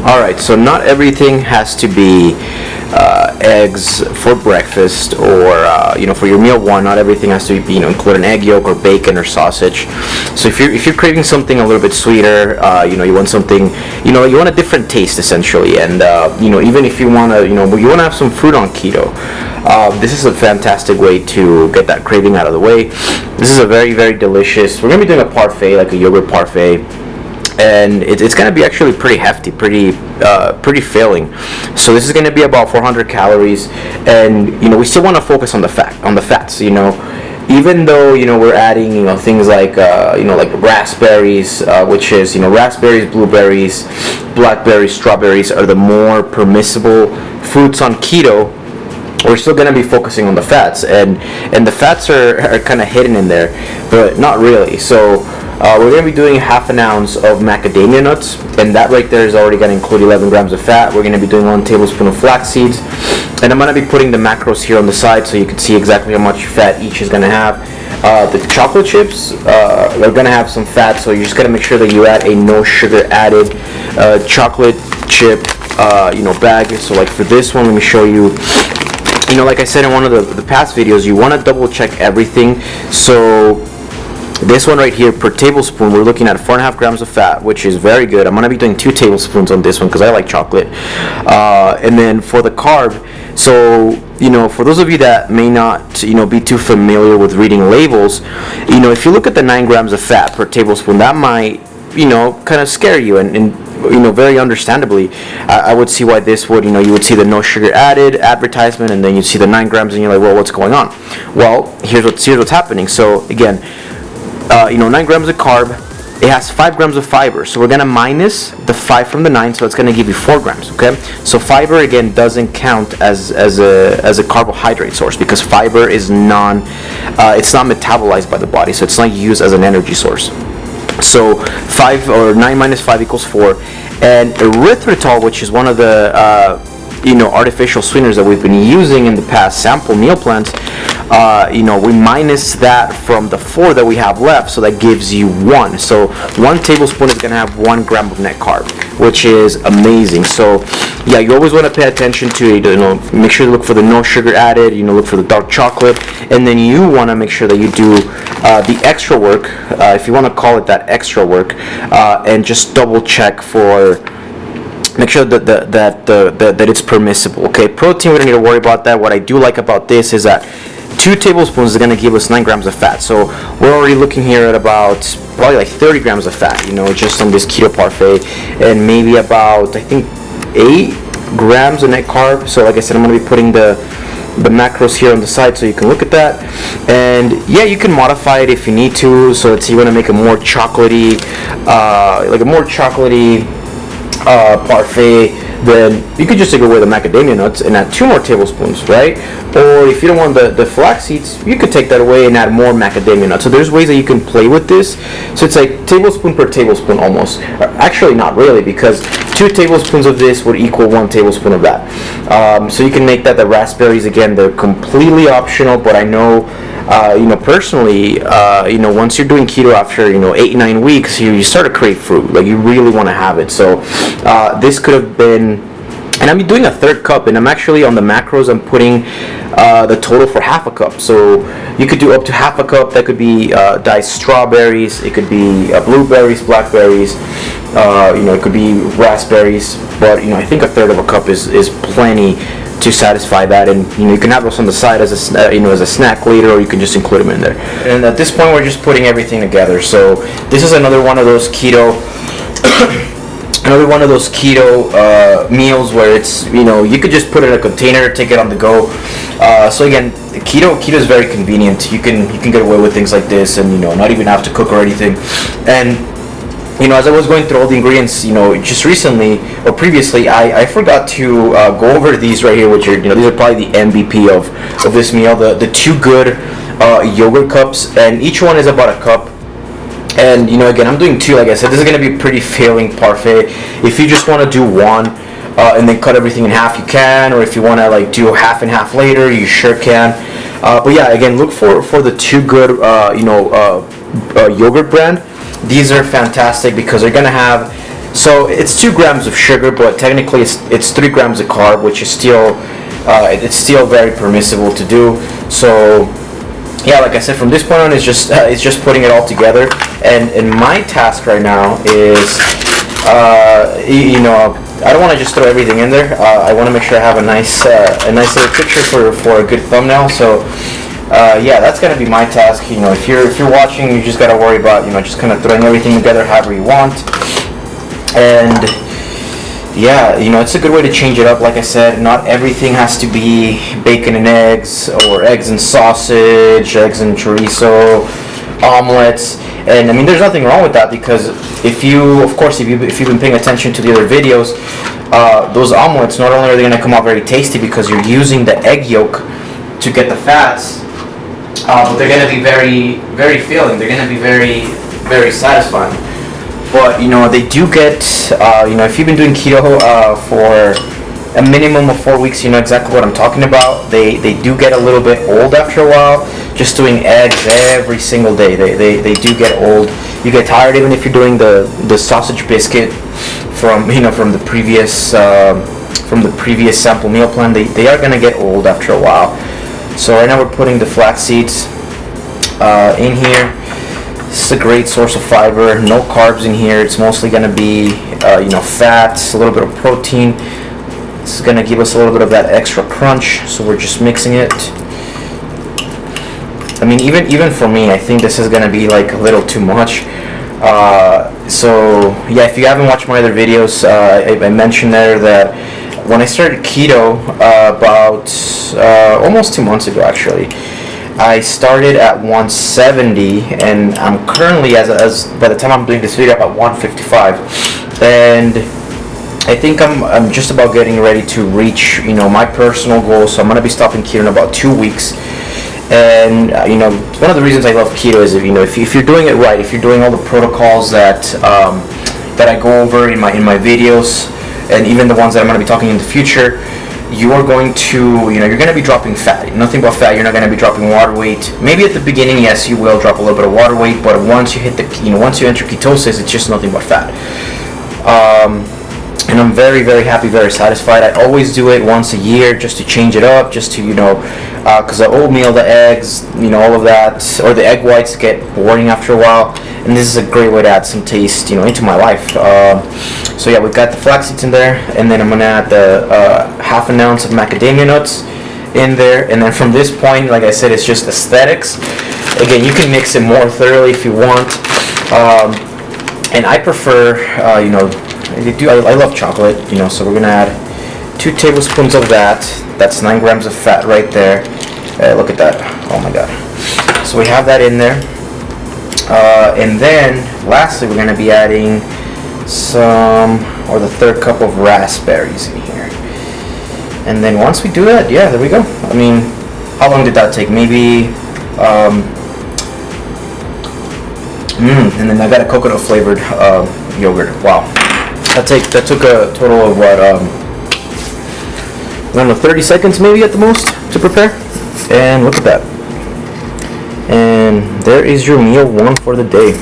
All right, so not everything has to be eggs for breakfast, or for your meal one. Not everything has to be include an egg yolk or bacon or sausage. So if you're craving something a little bit sweeter, you want something, you want a different taste essentially, and even if you want to you want to have some fruit on keto, this is a fantastic way to get that craving out of the way. This is a very, very delicious. We're gonna be doing a parfait, like a yogurt parfait. And it's going to be actually pretty hefty, pretty filling. So this is going to be about 400 calories, and we still want to focus on the fats. Even though we're adding things like like raspberries, which is raspberries, blueberries, blackberries, strawberries are the more permissible fruits on keto. We're still going to be focusing on the fats, and the fats are kind of hidden in there, but not really. So we're going to be doing half an ounce of macadamia nuts, and that right there is already going to include 11 grams of fat. We're going to be doing 1 tablespoon of flax seeds, and I'm going to be putting the macros here on the side so you can see exactly how much fat each is going to have. The chocolate chips are going to have some fat, so you just got to make sure that you add a no sugar added chocolate chip bag. So like for this one, let me show you. Like I said in one of the past videos, you want to double check everything. So this one right here, per tablespoon, we're looking at 4.5 grams of fat, which is very good. I'm going to be doing 2 tablespoons on this one because I like chocolate. And then for the carb, so for those of you that may not be too familiar with reading labels, if you look at the 9 grams of fat per tablespoon, that might kind of scare you, and very understandably, I would see why this would, you would see the no sugar added advertisement, and then you'd see the 9 grams, and you're like, well, what's going on? Well, here's what's happening. So again, 9 grams of carb, it has 5 grams of fiber, so we're going to minus the 5 from the 9, so it's going to give you 4 grams, okay? So fiber, again, doesn't count as a carbohydrate source, because fiber is it's not metabolized by the body, so it's not used as an energy source. So 9 minus 5 equals 4, and erythritol, which is one of the artificial sweeteners that we've been using in the past sample meal plans, we minus that from the 4 that we have left, so that gives you 1. So 1 tablespoon is going to have 1 gram of net carb, which is amazing. So yeah, you always want to pay attention to make sure to look for the no sugar added, look for the dark chocolate, and then you want to make sure that you do the extra work, if you want to call it that, extra work, and just double check for. Make sure that it's permissible. Okay, protein, we don't need to worry about that. What I do like about this is that 2 tablespoons is going to give us 9 grams of fat. So we're already looking here at about probably like 30 grams of fat, just on this keto parfait, and maybe about, I think, 8 grams of net carb. So like I said, I'm going to be putting the macros here on the side so you can look at that. And yeah, you can modify it if you need to. So let's say you want to make a more chocolatey, parfait, then you could just take away the macadamia nuts and add 2 more tablespoons, right? Or if you don't want the flax seeds, you could take that away and add more macadamia nuts. So there's ways that you can play with this. So it's like tablespoon per tablespoon almost. Actually, not really, because 2 tablespoons of this would equal 1 tablespoon of that. So you can make that. The raspberries, again, they're completely optional, but I know personally, once you're doing keto after 8-9 weeks, you start to crave fruit. Like, you really want to have it. So this could have been, and I'm doing a 1/3 cup, and I'm actually on the macros, I'm putting the total for 1/2 cup. So you could do up to 1/2 cup. That could be diced strawberries, it could be blueberries, blackberries, it could be raspberries, but I think a 1/3 of a cup is plenty to satisfy that, and you can have those on the side as a snack later, or you can just include them in there. And at this point, we're just putting everything together. So this is another one of those keto meals where it's you could just put it in a container, take it on the go. So again, keto is very convenient. You can get away with things like this, and not even have to cook or anything. And as I was going through all the ingredients, just recently or previously, I forgot to go over these right here, which are, these are probably the MVP of this meal. The 2 good yogurt cups, and each one is about a cup. And again, I'm doing 2. Like I said, this is going to be a pretty filling parfait. If you just want to do 1 and then cut everything in half, you can. Or if you want to do half and half later, you sure can. But yeah, again, look for the 2 good yogurt brand. These are fantastic because they're going to have So it's 2 grams of sugar, but technically it's 3 grams of carb, which is still it's still very permissible to do. So yeah, like I said, from this point on, it's just putting it all together. And my task right now is, I don't want to just throw everything in there. I want to make sure I have a nice little picture for a good thumbnail. So yeah, that's gonna be my task. If you're watching, you just gotta worry about just kind of throwing everything together however you want. And yeah, it's a good way to change it up. Like I said, not everything has to be bacon and eggs, or eggs and sausage, eggs and chorizo, omelets. And I mean, there's nothing wrong with that, because if you've been paying attention to the other videos, those omelets, not only are they going to come out very tasty because you're using the egg yolk to get the fats, but they're going to be very, very filling. They're going to be very, very satisfying. But they do get, if you've been doing keto for a minimum of 4 weeks, you know exactly what I'm talking about. They do get a little bit old after a while. Just doing eggs every single day, they do get old. You get tired even if you're doing the sausage biscuit from the previous sample meal plan. They are gonna get old after a while. So right now we're putting the flax seeds in here. This is a great source of fiber. No carbs in here. It's mostly gonna be fats, a little bit of protein. This is gonna give us a little bit of that extra crunch. So we're just mixing it. I mean, even for me, I think this is gonna be like a little too much. So yeah, if you haven't watched my other videos, I mentioned there that when I started keto about almost 2 months ago, actually, I started at 170, and I'm currently, as by the time I'm doing this video, about 155, and I think I'm just about getting ready to reach my personal goal. So I'm gonna be stopping keto in about 2 weeks. And one of the reasons I love keto is if you're doing it right, if you're doing all the protocols that I go over in my videos, and even the ones that I'm going to be talking in the future, you are going to you're going to be dropping fat. Nothing but fat. You're not going to be dropping water weight. Maybe at the beginning, yes, you will drop a little bit of water weight, but once you hit once you enter ketosis, it's just nothing but fat. And I'm very, very happy, very satisfied. I always do it once a year just to change it up, just to, because the oatmeal, the eggs, all of that, or the egg whites get boring after a while. And this is a great way to add some taste, into my life. So yeah, we've got the flax seeds in there, and then I'm going to add the half an ounce of macadamia nuts in there. And then from this point, like I said, it's just aesthetics. Again, you can mix it more thoroughly if you want. And I prefer, I love chocolate, so we're gonna add 2 tablespoons of that. That's 9 grams of fat right there. Look at that. Oh my god. So we have that in there. And then lastly, we're gonna be adding the 3rd cup of raspberries in here. And then once we do that, yeah, there we go. I mean, how long did that take? Maybe and then I got a coconut flavored yogurt. Wow. That took a total of what, I don't know, 30 seconds maybe at the most to prepare. And look at that. And there is your meal 1 for the day.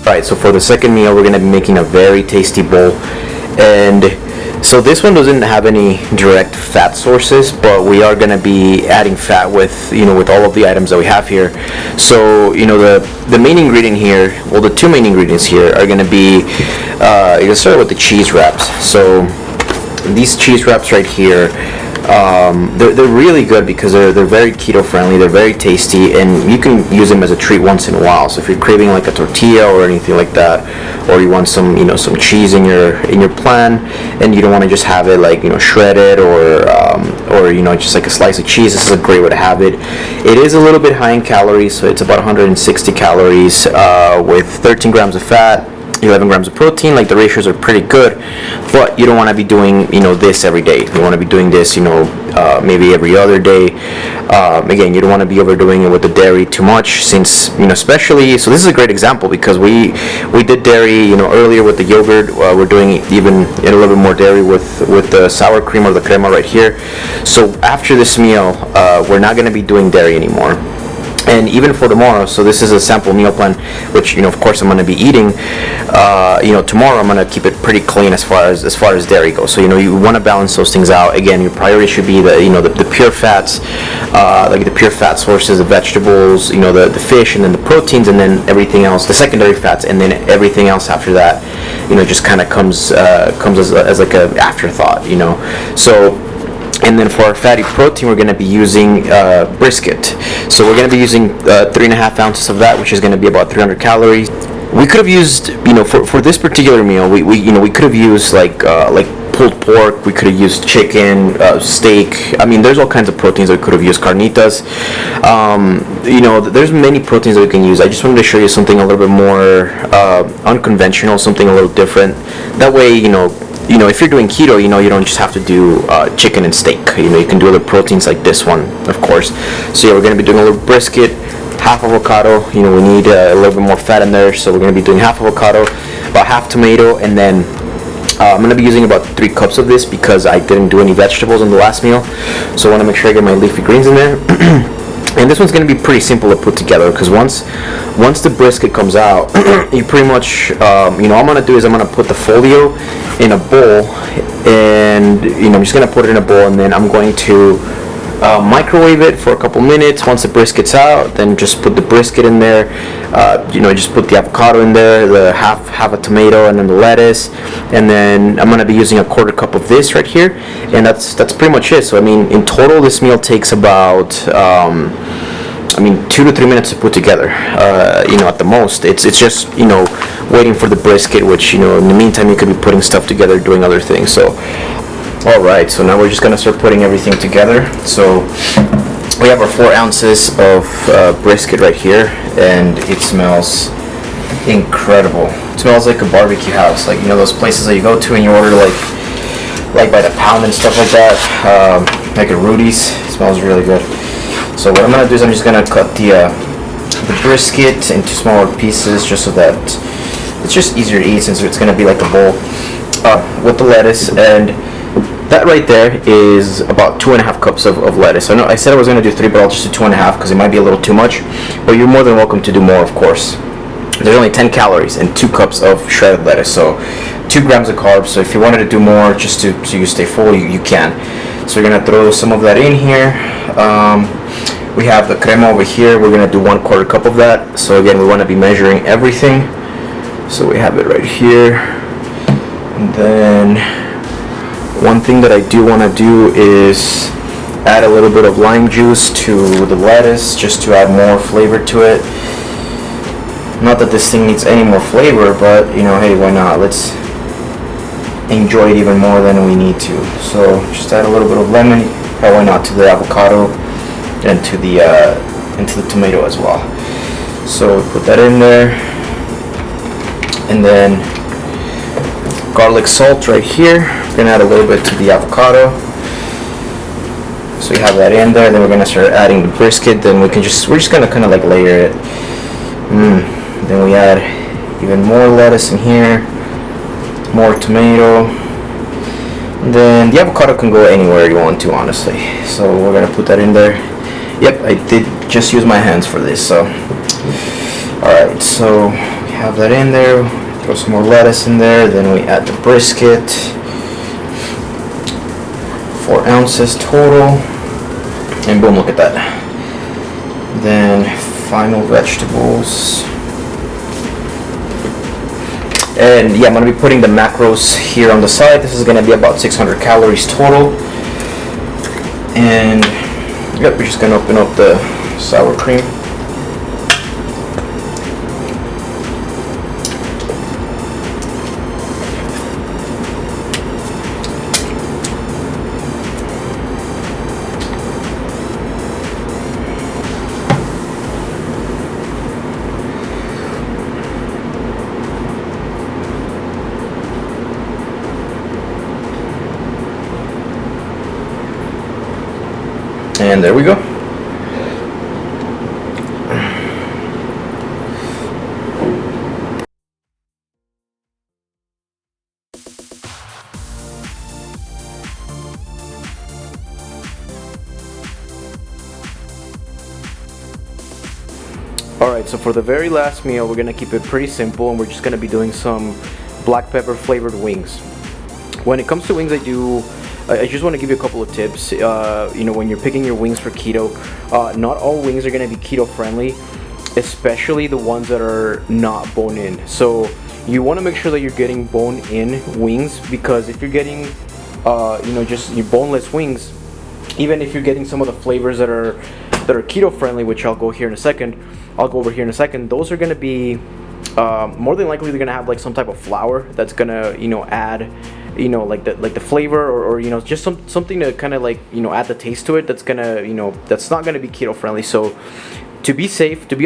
Alright, so for the second meal, we're going to be making a very tasty bowl. And so this one doesn't have any direct fat sources, but we are going to be adding fat with, with all of the items that we have here. So, the main ingredient here, well, the 2 main ingredients here are going to be, let's start with the cheese wraps. So these cheese wraps right here, they're really good because they're very keto friendly. They're very tasty, and you can use them as a treat once in a while. So if you're craving like a tortilla or anything like that, or you want some some cheese in your plan, and you don't want to just have it like shredded or just like a slice of cheese, this is a great way to have it. It is a little bit high in calories, so it's about 160 calories with 13 grams of fat. 11 grams of protein. Like, the ratios are pretty good, but you don't want to be doing this every day. You want to be doing this maybe every other day. Again, you don't want to be overdoing it with the dairy too much, since especially, so this is a great example because we did dairy earlier with the yogurt. We're doing even a little bit more dairy with the sour cream or the crema right here. So after this meal, we're not going to be doing dairy anymore. And even for tomorrow, so this is a sample meal plan, which of course I'm going to be eating. Tomorrow I'm going to keep it pretty clean as far as dairy goes. So you want to balance those things out. Again, your priority should be the pure fats, like the pure fat sources, the vegetables, the fish, and then the proteins, and then everything else, the secondary fats, and then everything else after that, just kind of comes as like an afterthought. So. And then for our fatty protein, we're going to be using brisket. So we're going to be using 3.5 ounces of that, which is going to be about 300 calories. We could have used, for this particular meal, we could have used like pulled pork. We could have used chicken, steak. I mean, there's all kinds of proteins that we could have used. Carnitas. There's many proteins that we can use. I just wanted to show you something a little bit more unconventional, something a little different. That way, if you're doing keto, you don't just have to do chicken and steak. You can do other proteins like this one, of course. So yeah, we're going to be doing a little brisket, half avocado. We need a little bit more fat in there, so we're going to be doing half avocado, about half tomato, and then I'm going to be using about 3 cups of this because I didn't do any vegetables in the last meal. So I want to make sure I get my leafy greens in there. And this one's going to be pretty simple to put together because once the brisket comes out, you pretty much, all I'm going to do is I'm going to put the folio in a bowl, and I'm just going to put it in a bowl, and then I'm going to microwave it for a couple minutes. Once the brisket's out, then just put the brisket in there. Just put the avocado in there, the half a tomato, and then the lettuce, and then I'm going to be using a 1/4 cup of this right here, and that's pretty much it. So I mean, in total, this meal takes about 2 to 3 minutes to put together. At the most, it's just waiting for the brisket, which in the meantime you could be putting stuff together, doing other things. So alright, so now we're just gonna start putting everything together. So we have our 4 ounces of brisket right here, and it smells incredible. It smells like a barbecue house, like those places that you go to and you order like by the pound and stuff like that, like at Rudy's. It smells really good. So what I'm gonna do is I'm just gonna cut the brisket into smaller pieces, just so that it's just easier to eat, since it's gonna be like a bowl with the lettuce. And that right there is about 2.5 cups of lettuce. I said I was gonna do 3, but I'll just do 2.5 because it might be a little too much. But you're more than welcome to do more, of course. There's only 10 calories and 2 cups of shredded lettuce, so 2 grams of carbs. So if you wanted to do more, just so you stay full, you can. So you're gonna throw some of that in here. We have the crema over here. We're gonna do 1/4 cup of that. So again, we want to be measuring everything. So we have it right here. And then one thing that I do want to do is add a little bit of lime juice to the lettuce, just to add more flavor to it. Not that this thing needs any more flavor, but hey, why not? Let's enjoy it even more than we need to. So just add a little bit of lemon, why not, to the avocado and to the tomato as well. So put that in there, and then garlic salt right here. We're gonna add a little bit to the avocado. So we have that in there. Then we're gonna start adding the brisket. Then we're just gonna kind of like layer it. Then we add even more lettuce in here, more tomato. And then the avocado can go anywhere you want to, honestly. So we're gonna put that in there. Yep, I did just use my hands for this. So alright, so we have that in there. Throw some more lettuce in there. Then we add the brisket. 4 ounces total. And boom, look at that. Then final vegetables. And yeah, I'm going to be putting the macros here on the side. This is going to be about 600 calories total. And yep, we're just going to open up the sour cream. And there we go. Alright, so for the very last meal, we're going to keep it pretty simple, and we're just going to be doing some black pepper flavored wings. When it comes to wings, I just want to give you a couple of tips. When you're picking your wings for keto, not all wings are going to be keto friendly, especially the ones that are not bone in. So you want to make sure that you're getting bone in wings, because if you're getting just your boneless wings, even if you're getting some of the flavors that are keto friendly, which I'll go over here in a second, those are going to be more than likely they're going to have like some type of flour that's going to add like the flavor, or just something to kind of like add the taste to it, that's going to that's not going to be keto friendly. So to be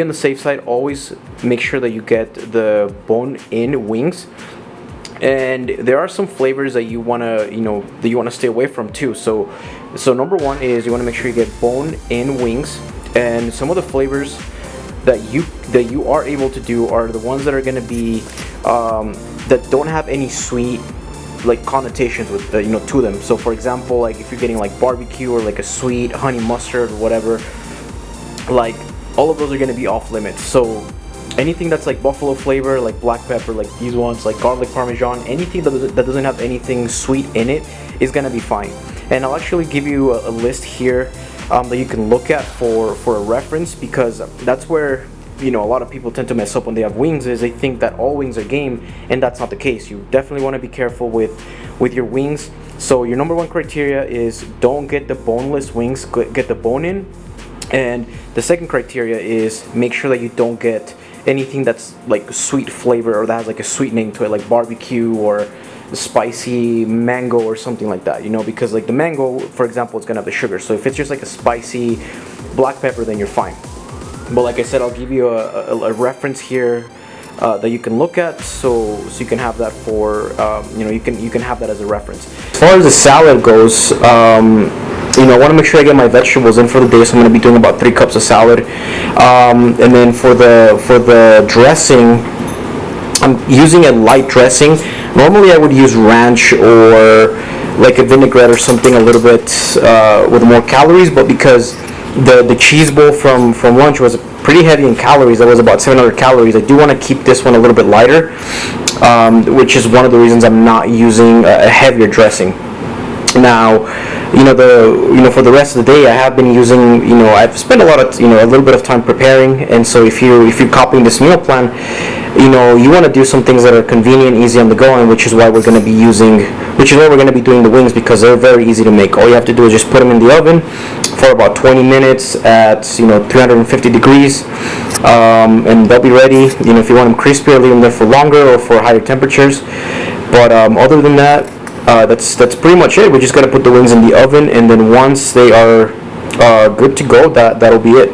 on the safe side, always make sure that you get the bone in wings. And there are some flavors that you want to stay away from too. So number one is you want to make sure you get bone in wings. And some of the flavors that you are able to do are the ones that are going to be that don't have any sweet like connotations with to them. So for example, like if you're getting like barbecue or like a sweet honey mustard or whatever, like all of those are going to be off limits. So anything that's like buffalo flavor, like black pepper, like these ones, like garlic parmesan, anything that doesn't have anything sweet in it is gonna be fine. And I'll actually give you a list here that you can look at for a reference, because that's where a lot of people tend to mess up when they have wings, is they think that all wings are game, and that's not the case. You definitely want to be careful with your wings. So your number one criteria is don't get the boneless wings, get the bone in. And the second criteria is make sure that you don't get anything that's like sweet flavor, or that has like a sweet name to it, like barbecue or spicy mango or something like that, because like the mango, for example, is gonna have the sugar. So if it's just like a spicy black pepper, then you're fine. But like I said, I'll give you a reference here that you can look at, so you can have that for you can have that as a reference. As far as the salad goes, I want to make sure I get my vegetables in for the day, so I'm going to be doing about 3 cups of salad. And then for the dressing, I'm using a light dressing. Normally I would use ranch or like a vinaigrette or something a little bit with more calories, but because the cheese bowl from lunch was pretty heavy in calories, that was about 700 calories, I do want to keep this one a little bit lighter, which is one of the reasons I'm not using a heavier dressing. Now, for the rest of the day, I have been using, I've spent a little bit of time preparing, and so if you're copying this meal plan, you want to do some things that are convenient, easy on the go, and which is why we're going to be doing the wings, because they're very easy to make. All you have to do is just put them in the oven for about 20 minutes at 350 degrees, and they'll be ready. If you want them crispier, leave them there for longer or for higher temperatures. But other than that, that's pretty much it. We just got to put the wings in the oven, and then once they are good to go, that'll be it.